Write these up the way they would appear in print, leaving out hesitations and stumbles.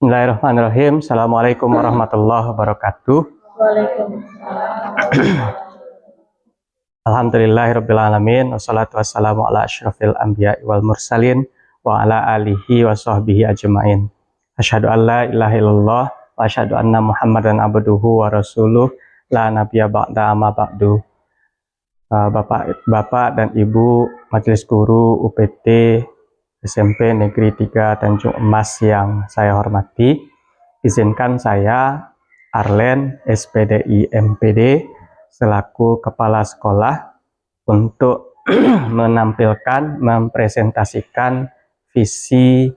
Bismillahirrahmanirrahim. Assalamualaikum warahmatullahi wabarakatuh. Waalaikumsalam. Alhamdulillahirrabbilalamin. Wassalatu wassalamu ala asyrafil anbiya wal mursalin wa ala alihi wa sahbihi ajma'in. Asyhadu an la ilaha illallah wa asyhadu anna Muhammadan abduhu wa rasuluh la nabiyya ba'da amma ba'du. Bapak dan Ibu Majelis Guru UPT SMP Negeri 3 Tanjung Emas yang saya hormati, izinkan saya Arlen SPDI MPD selaku Kepala Sekolah untuk mempresentasikan visi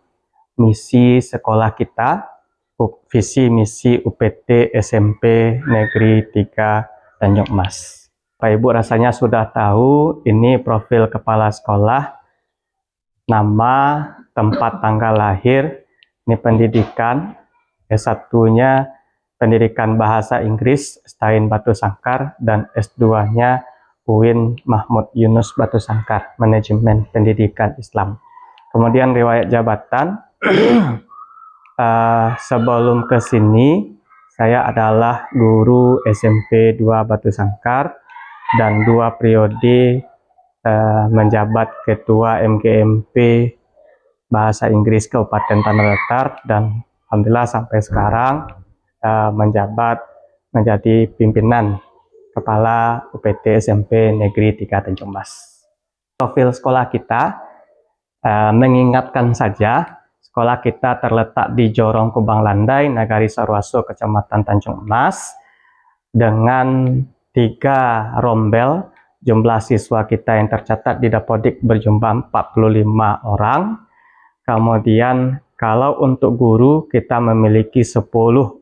misi sekolah kita, visi misi UPT SMP Negeri 3 Tanjung Emas. Bapak Ibu rasanya sudah tahu ini profil kepala sekolah, nama, tempat tanggal lahir, ini pendidikan, S1-nya pendidikan bahasa Inggris Stain Batu Sangkar, dan S2-nya UIN Mahmud Yunus Batu Sangkar, manajemen pendidikan Islam. Kemudian riwayat jabatan, sebelum ke sini saya adalah guru SMP 2 Batu Sangkar dan 2 periode menjabat Ketua MGMP Bahasa Inggris Kabupaten Tanah Datar, dan alhamdulillah sampai sekarang menjabat menjadi pimpinan Kepala UPT SMP Negeri 3 Tanjung Mas. Profil sekolah kita mengingatkan saja, sekolah kita terletak di Jorong Kubang Landai, Nagari Sarwaso, Kecamatan Tanjung Mas, dengan 3 rombel. Jumlah siswa kita yang tercatat di Dapodik berjumlah 45 orang. Kemudian kalau untuk guru, kita memiliki 10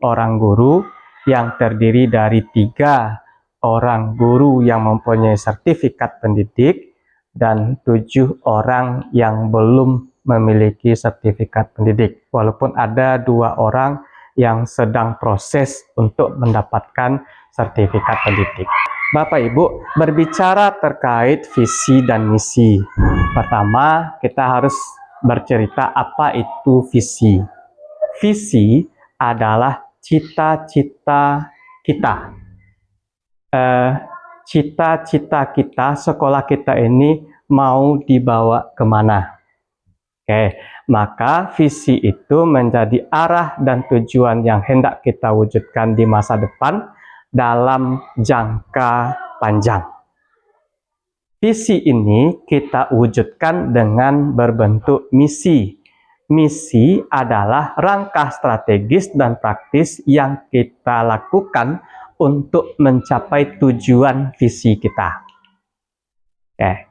orang guru yang terdiri dari 3 orang guru yang mempunyai sertifikat pendidik dan 7 orang yang belum memiliki sertifikat pendidik. Walaupun ada 2 orang yang sedang proses untuk mendapatkan sertifikat pendidik. Bapak Ibu, berbicara terkait visi dan misi. Pertama, kita harus bercerita apa itu visi. Visi adalah cita-cita kita. Cita-cita kita, sekolah kita ini mau dibawa kemana. Oke, maka visi itu menjadi arah dan tujuan yang hendak kita wujudkan di masa depan dalam jangka panjang. Visi ini kita wujudkan dengan berbentuk misi. Misi adalah langkah strategis dan praktis yang kita lakukan untuk mencapai tujuan visi kita.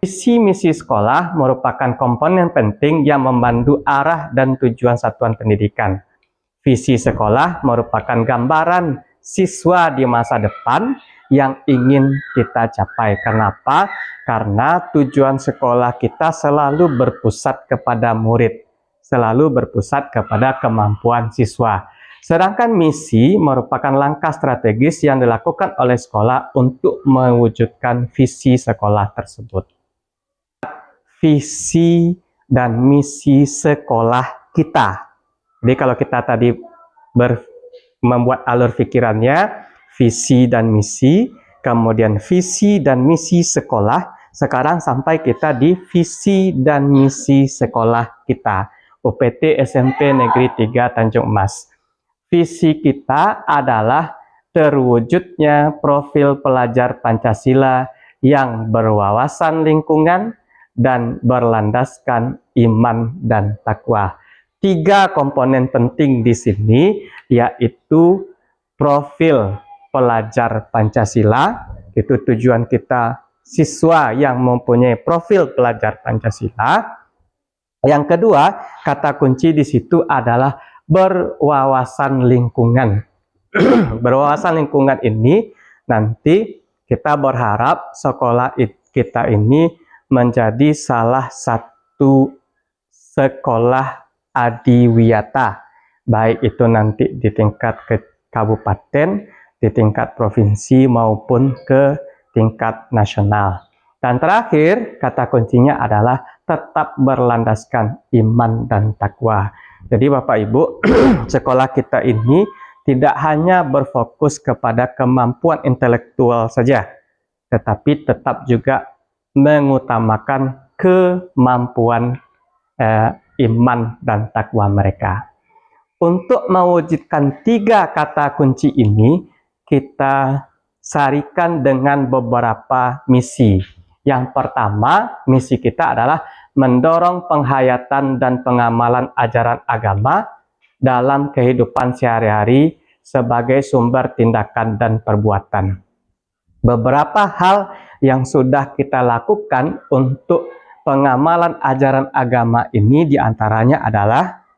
Visi misi sekolah merupakan komponen penting yang membantu arah dan tujuan satuan pendidikan. Visi sekolah merupakan gambaran siswa di masa depan yang ingin kita capai. Kenapa? Karena tujuan sekolah kita selalu berpusat kepada murid, selalu berpusat kepada kemampuan siswa. Sedangkan misi merupakan langkah strategis yang dilakukan oleh sekolah untuk mewujudkan visi sekolah tersebut. Visi dan misi sekolah kita. Jadi kalau kita tadi membuat alur pikirannya, visi dan misi, kemudian visi dan misi sekolah, sekarang sampai kita di visi dan misi sekolah kita, UPT SMP Negeri 3 Tanjung Emas. Visi kita adalah terwujudnya profil pelajar Pancasila yang berwawasan lingkungan dan berlandaskan iman dan takwa. 3 komponen penting di sini, yaitu profil pelajar Pancasila, itu tujuan kita siswa yang mempunyai profil pelajar Pancasila. Yang kedua, kata kunci di situ adalah berwawasan lingkungan. Berwawasan lingkungan ini nanti kita berharap sekolah kita ini menjadi salah satu sekolah adiwiyata, baik itu nanti di tingkat kabupaten, di tingkat provinsi maupun ke tingkat nasional. Dan terakhir, kata kuncinya adalah tetap berlandaskan iman dan takwa. Jadi Bapak Ibu, sekolah kita ini tidak hanya berfokus kepada kemampuan intelektual saja, tetapi tetap juga mengutamakan kemampuan iman dan takwa mereka. Untuk mewujudkan 3 kata kunci ini, kita sarikan dengan beberapa misi. Yang pertama, misi kita adalah mendorong penghayatan dan pengamalan ajaran agama dalam kehidupan sehari-hari sebagai sumber tindakan dan perbuatan. Beberapa hal yang sudah kita lakukan untuk pengamalan ajaran agama ini diantaranya adalah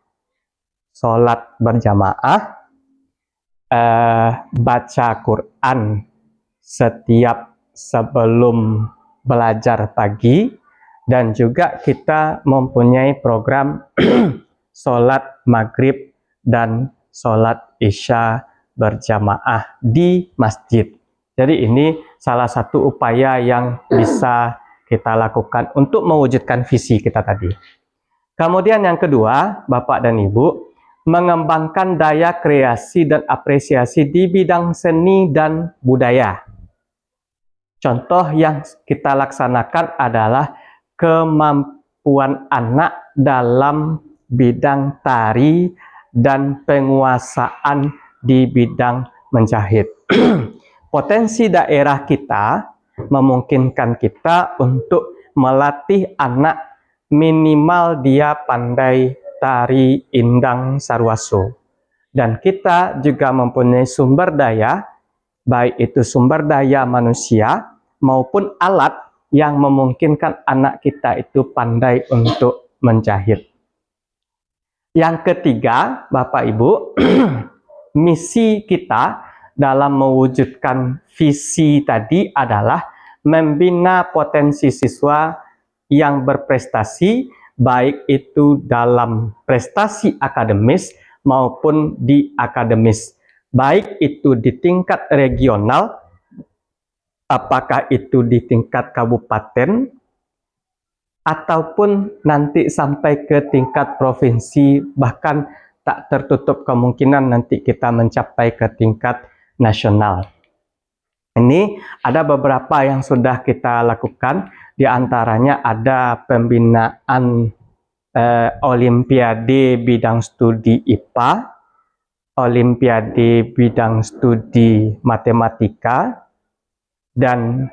sholat berjamaah, baca Quran setiap sebelum belajar pagi, dan juga kita mempunyai program sholat maghrib dan sholat isya berjamaah di masjid. Jadi ini salah satu upaya yang bisa kita lakukan untuk mewujudkan visi kita tadi. Kemudian yang kedua, Bapak dan Ibu, mengembangkan daya kreasi dan apresiasi di bidang seni dan budaya. Contoh yang kita laksanakan adalah kemampuan anak dalam bidang tari dan penguasaan di bidang menjahit. Potensi daerah kita memungkinkan kita untuk melatih anak minimal dia pandai tari indang sarwaso. Dan kita juga mempunyai sumber daya, baik itu sumber daya manusia maupun alat yang memungkinkan anak kita itu pandai untuk menjahit. Yang ketiga, Bapak Ibu, misi kita dalam mewujudkan visi tadi adalah membina potensi siswa yang berprestasi, baik itu dalam prestasi akademis maupun di akademis, baik itu di tingkat regional, apakah itu di tingkat kabupaten, ataupun nanti sampai ke tingkat provinsi, bahkan tak tertutup kemungkinan nanti kita mencapai ke tingkat nasional. Ini ada beberapa yang sudah kita lakukan. Di antaranya ada pembinaan Olimpiade bidang studi IPA, Olimpiade bidang studi matematika, dan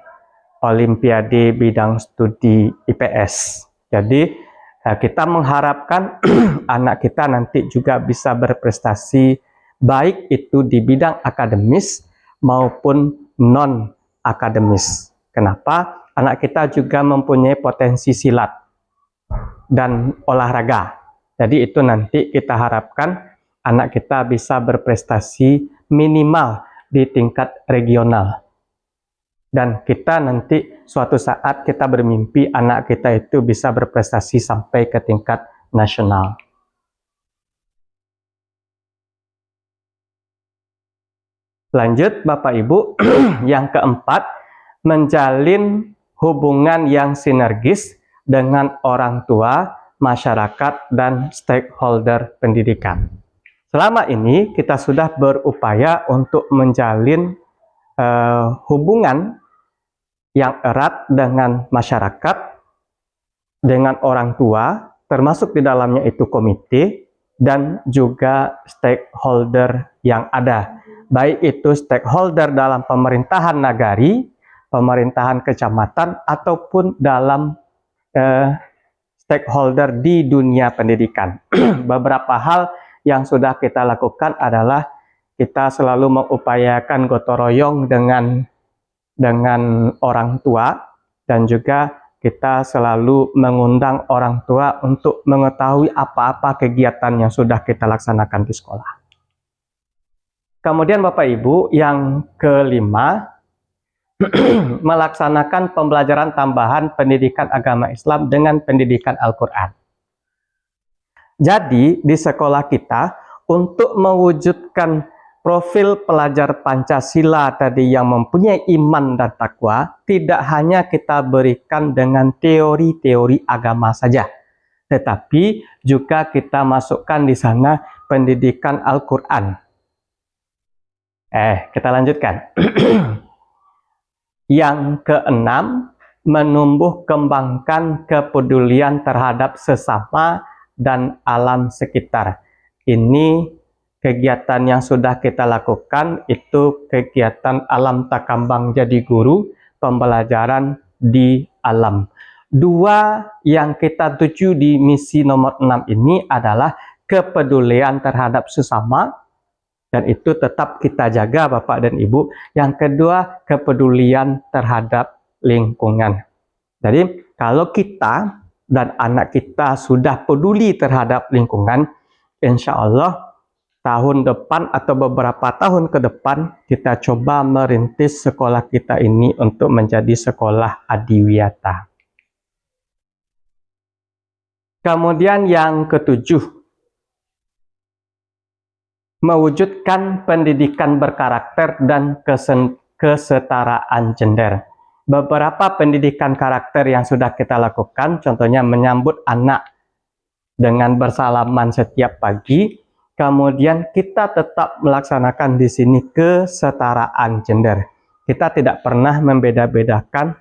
Olimpiade bidang studi IPS. Jadi kita mengharapkan anak kita nanti juga bisa berprestasi baik itu di bidang akademis maupun non-akademis. Kenapa? Anak kita juga mempunyai potensi silat dan olahraga. Jadi itu nanti kita harapkan anak kita bisa berprestasi minimal di tingkat regional. Dan kita nanti suatu saat kita bermimpi anak kita itu bisa berprestasi sampai ke tingkat nasional. Lanjut Bapak Ibu, yang keempat, menjalin hubungan yang sinergis dengan orang tua, masyarakat, dan stakeholder pendidikan. Selama ini kita sudah berupaya untuk menjalin hubungan yang erat dengan masyarakat, dengan orang tua, termasuk di dalamnya itu komite, dan juga stakeholder yang ada. Baik itu stakeholder dalam pemerintahan nagari, pemerintahan kecamatan, ataupun dalam stakeholder di dunia pendidikan. Beberapa hal yang sudah kita lakukan adalah kita selalu mengupayakan gotong royong dengan orang tua, dan juga kita selalu mengundang orang tua untuk mengetahui apa-apa kegiatan yang sudah kita laksanakan di sekolah. Kemudian Bapak Ibu, yang kelima, melaksanakan pembelajaran tambahan pendidikan agama Islam dengan pendidikan Al-Quran. Jadi di sekolah kita untuk mewujudkan profil pelajar Pancasila tadi yang mempunyai iman dan takwa, tidak hanya kita berikan dengan teori-teori agama saja, tetapi juga kita masukkan di sana pendidikan Al-Quran. Kita lanjutkan. Yang keenam, menumbuh kembangkan kepedulian terhadap sesama dan alam sekitar. Ini kegiatan yang sudah kita lakukan, itu kegiatan alam takambang jadi guru, pembelajaran di alam. Dua yang kita tuju di misi nomor 6 ini adalah kepedulian terhadap sesama, dan itu tetap kita jaga Bapak dan Ibu. Yang kedua, kepedulian terhadap lingkungan. Jadi kalau kita dan anak kita sudah peduli terhadap lingkungan, insya Allah tahun depan atau beberapa tahun ke depan kita coba merintis sekolah kita ini untuk menjadi sekolah adiwiyata. Kemudian yang ketujuh, mewujudkan pendidikan berkarakter dan kesetaraan gender. Beberapa pendidikan karakter yang sudah kita lakukan, contohnya menyambut anak dengan bersalaman setiap pagi, kemudian kita tetap melaksanakan di sini kesetaraan gender. Kita tidak pernah membeda-bedakan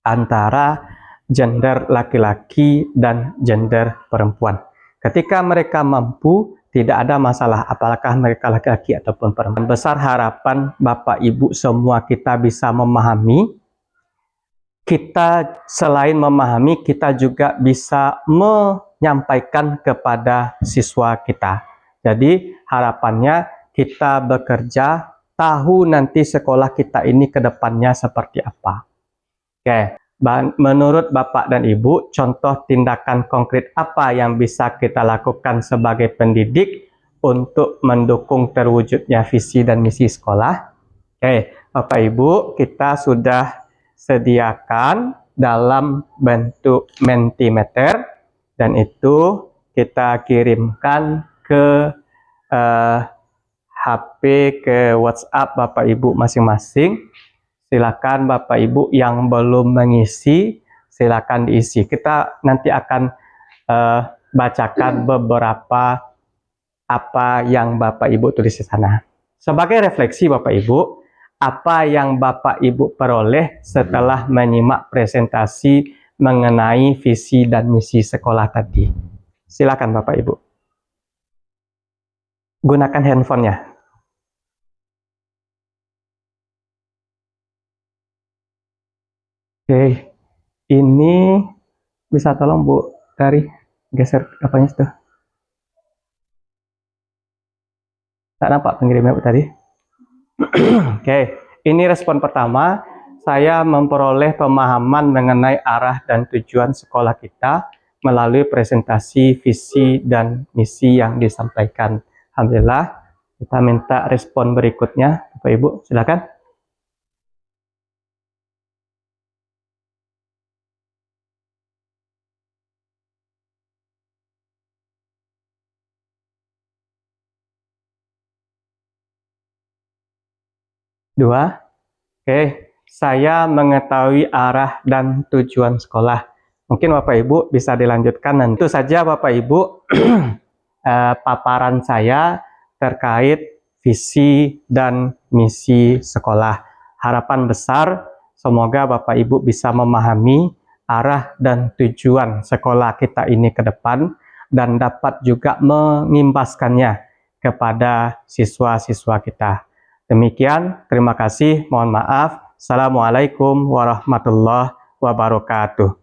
antara gender laki-laki dan gender perempuan. Ketika mereka mampu, tidak ada masalah apakah mereka laki-laki ataupun perempuan. Besar harapan Bapak Ibu semua kita bisa memahami. Kita selain memahami, kita juga bisa menyampaikan kepada siswa kita. Jadi harapannya kita bekerja, tahu nanti sekolah kita ini ke depannya seperti apa. Oke. Menurut Bapak dan Ibu, contoh tindakan konkret apa yang bisa kita lakukan sebagai pendidik untuk mendukung terwujudnya visi dan misi sekolah? Oke, Bapak Ibu, kita sudah sediakan dalam bentuk Mentimeter, dan itu kita kirimkan ke HP, ke WhatsApp Bapak Ibu masing-masing. Silakan Bapak Ibu yang belum mengisi, silakan diisi. Kita nanti akan bacakan beberapa apa yang Bapak Ibu tulis di sana. Sebagai refleksi Bapak Ibu, apa yang Bapak Ibu peroleh setelah menyimak presentasi mengenai visi dan misi sekolah tadi? Silakan Bapak Ibu. Gunakan handphonenya. Oke, ini bisa tolong Bu Tari geser apanya itu? Tak nampak pengirimnya Bu tadi. Oke, ini respon pertama. Saya memperoleh pemahaman mengenai arah dan tujuan sekolah kita melalui presentasi visi dan misi yang disampaikan. Alhamdulillah. Kita minta respon berikutnya, Bapak Ibu, silakan. Dua. Oke, saya mengetahui arah dan tujuan sekolah. Mungkin Bapak Ibu bisa dilanjutkan nanti. Itu saja Bapak Ibu paparan saya terkait visi dan misi sekolah. Harapan besar semoga Bapak Ibu bisa memahami arah dan tujuan sekolah kita ini ke depan dan dapat juga mengimbaskannya kepada siswa-siswa kita. Demikian, terima kasih, mohon maaf. Assalamualaikum warahmatullahi wabarakatuh.